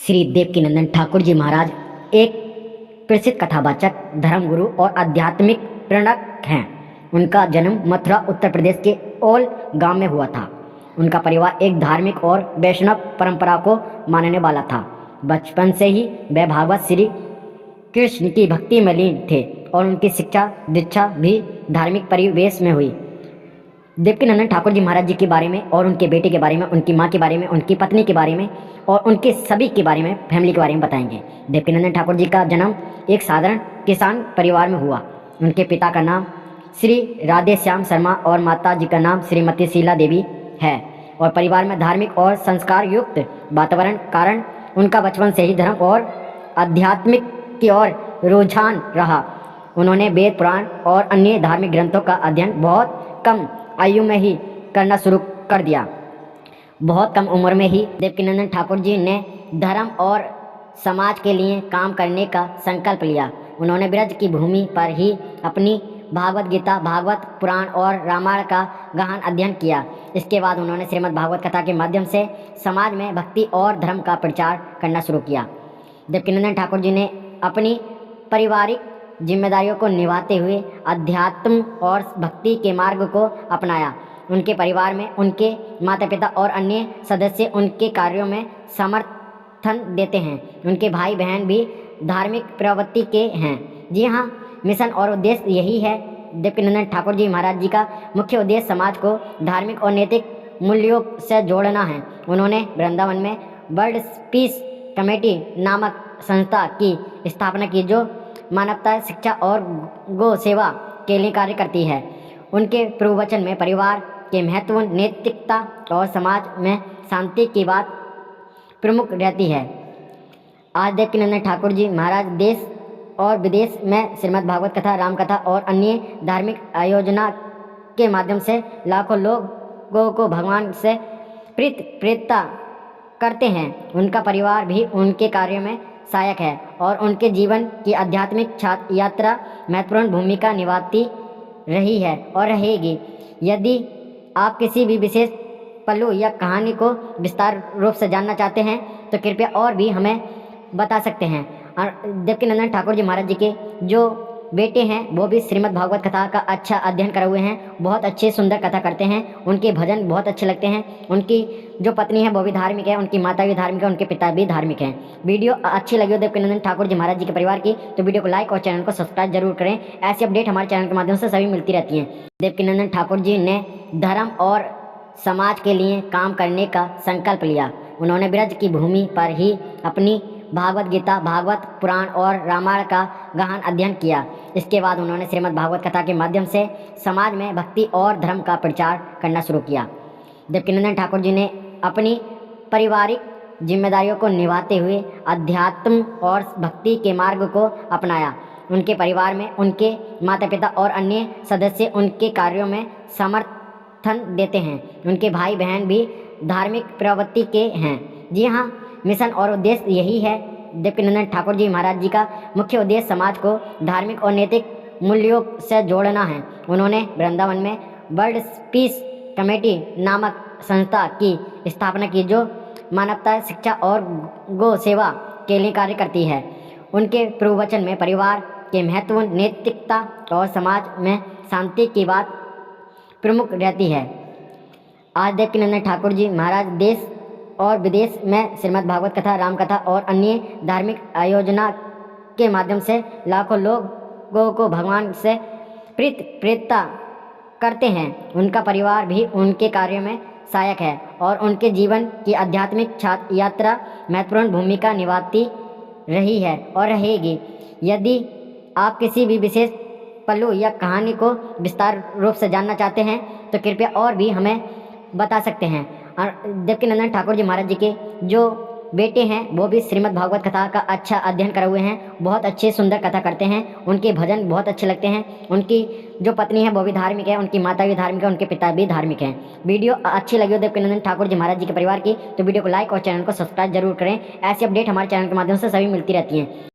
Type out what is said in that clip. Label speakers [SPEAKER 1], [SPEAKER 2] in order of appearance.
[SPEAKER 1] श्री देवकीनंदन ठाकुर जी महाराज एक प्रसिद्ध कथावाचक, धर्मगुरु और आध्यात्मिक प्रेरक हैं। उनका जन्म मथुरा उत्तर प्रदेश के ओल गांव में हुआ था। उनका परिवार एक धार्मिक और वैष्णव परंपरा को मानने वाला था। बचपन से ही वे भागवत श्री कृष्ण की भक्ति में लीन थे और उनकी शिक्षा दीक्षा भी धार्मिक परिवेश में हुई। देवकीनंदन ठाकुर जी महाराज जी के बारे में और उनके बेटे के बारे में, उनकी माँ के बारे में, उनकी पत्नी के बारे में और उनके सभी के बारे में, फैमिली के बारे में बताएंगे। देवकीनंदन ठाकुर जी का जन्म एक साधारण किसान परिवार में हुआ। उनके पिता का नाम श्री राधे श्याम शर्मा और माता जी का नाम श्रीमती शीला देवी है और परिवार में धार्मिक और संस्कार युक्त वातावरण कारण उनका बचपन से ही धर्म और आध्यात्मिक की ओर रुझान रहा। उन्होंने वेद पुराण और अन्य धार्मिक ग्रंथों का अध्ययन बहुत कम आयु में ही करना शुरू कर दिया। बहुत कम उम्र में ही देवकीनंदन ठाकुर जी ने धर्म और समाज के लिए काम करने का संकल्प लिया। उन्होंने ब्रज की भूमि पर ही अपनी भागवत गीता, भागवत पुराण और रामायण का गहन अध्ययन किया। इसके बाद उन्होंने श्रीमद् भागवत कथा के माध्यम से समाज में भक्ति और धर्म का प्रचार करना शुरू किया। देवकीनंदन ठाकुर जी ने अपनी पारिवारिक जिम्मेदारियों को निभाते हुए अध्यात्म और भक्ति के मार्ग को अपनाया। उनके परिवार में उनके माता पिता और अन्य सदस्य उनके कार्यों में समर्थन देते हैं। उनके भाई बहन भी धार्मिक प्रवृत्ति के हैं। जी हाँ, मिशन और उद्देश्य यही है। देवकीनंदन ठाकुर जी महाराज जी का मुख्य उद्देश्य समाज को धार्मिक और नैतिक मूल्यों से जोड़ना है। उन्होंने वृंदावन में वर्ल्ड पीस कमेटी नामक संस्था की स्थापना की, जो मानवता, शिक्षा और गौ सेवा के लिए कार्य करती है। उनके प्रवचन में परिवार के महत्व, नैतिकता और समाज में शांति की बात प्रमुख रहती है। आज देवकीनंदन ठाकुर जी महाराज देश और विदेश में श्रीमद् भागवत कथा, राम कथा और अन्य धार्मिक आयोजना के माध्यम से लाखों लोगों को भगवान से प्रेरित करते हैं। उनका परिवार भी उनके कार्यों में सहायक है और उनके जीवन की आध्यात्मिक यात्रा महत्वपूर्ण भूमिका निभाती रही है और रहेगी। यदि आप किसी भी विशेष पहलू या कहानी को विस्तार रूप से जानना चाहते हैं तो कृपया और भी हमें बता सकते हैं। देवकीनंदन ठाकुर जी महाराज जी के जो बेटे हैं वो भी श्रीमद् भागवत कथा का अच्छा अध्ययन करे हुए हैं। बहुत अच्छे सुंदर कथा करते हैं। उनके भजन बहुत अच्छे लगते हैं। उनकी जो पत्नी है वो भी धार्मिक है, उनकी माता भी धार्मिक है, उनके पिता भी धार्मिक हैं। वीडियो अच्छी लगी हो देवकीनंदन ठाकुर जी महाराज जी के परिवार की तो वीडियो को लाइक और चैनल को सब्सक्राइब जरूर करें। ऐसी अपडेट हमारे चैनल के माध्यम से सभी मिलती रहती हैं। देवकीनंदन ठाकुर जी ने धर्म और समाज के लिए काम करने का संकल्प लिया। उन्होंने ब्रज की भूमि पर ही अपनी भागवत गीता, भागवत पुराण और रामायण का गहन अध्ययन किया। इसके बाद उन्होंने श्रीमद् भागवत कथा के माध्यम से समाज में भक्ति और धर्म का प्रचार करना शुरू किया। देवकीनंदन ठाकुर जी ने अपनी पारिवारिक जिम्मेदारियों को निभाते हुए अध्यात्म और भक्ति के मार्ग को अपनाया। उनके परिवार में उनके माता पिता और अन्य सदस्य उनके कार्यों में समर्थन देते हैं। उनके भाई बहन भी धार्मिक प्रवृत्ति के हैं। जी हाँ, मिशन और उद्देश्य यही है। देवकीनंदन ठाकुर जी महाराज जी का मुख्य उद्देश्य समाज को धार्मिक और नैतिक मूल्यों से जोड़ना है। उन्होंने वृंदावन में वर्ल्ड पीस कमेटी नामक संस्था की स्थापना की, जो मानवता, शिक्षा और गौ सेवा के लिए कार्य करती है। उनके प्रवचन में परिवार के महत्व, नैतिकता और समाज में शांति की बात प्रमुख रहती है। आज देवकीनंदन ठाकुर जी महाराज देश और विदेश में श्रीमद् भागवत कथा, राम कथा और अन्य धार्मिक आयोजना के माध्यम से लाखों लोगों को भगवान से प्रेरित करते हैं। उनका परिवार भी उनके कार्यों में सहायक है और उनके जीवन की आध्यात्मिक यात्रा महत्वपूर्ण भूमिका निभाती रही है और रहेगी। यदि आप किसी भी विशेष पहलू या कहानी को विस्तार रूप से जानना चाहते हैं तो कृपया और भी हमें बता सकते हैं। देवकीनंदन ठाकुर जी महाराज जी के जो बेटे हैं वो भी श्रीमद् भागवत कथा का अच्छा अध्ययन करे हुए हैं। बहुत अच्छे सुंदर कथा करते हैं। उनके भजन बहुत अच्छे लगते हैं। उनकी जो पत्नी है वो भी धार्मिक है, उनकी माता भी धार्मिक है, उनके पिता भी धार्मिक हैं। वीडियो अच्छी लगी हो देवकीनंदन ठाकुर जी महाराज जी के परिवार की तो वीडियो को लाइक और चैनल को सब्सक्राइब जरूर करें। ऐसी अपडेट हमारे चैनल के माध्यम से सभी मिलती रहती हैं।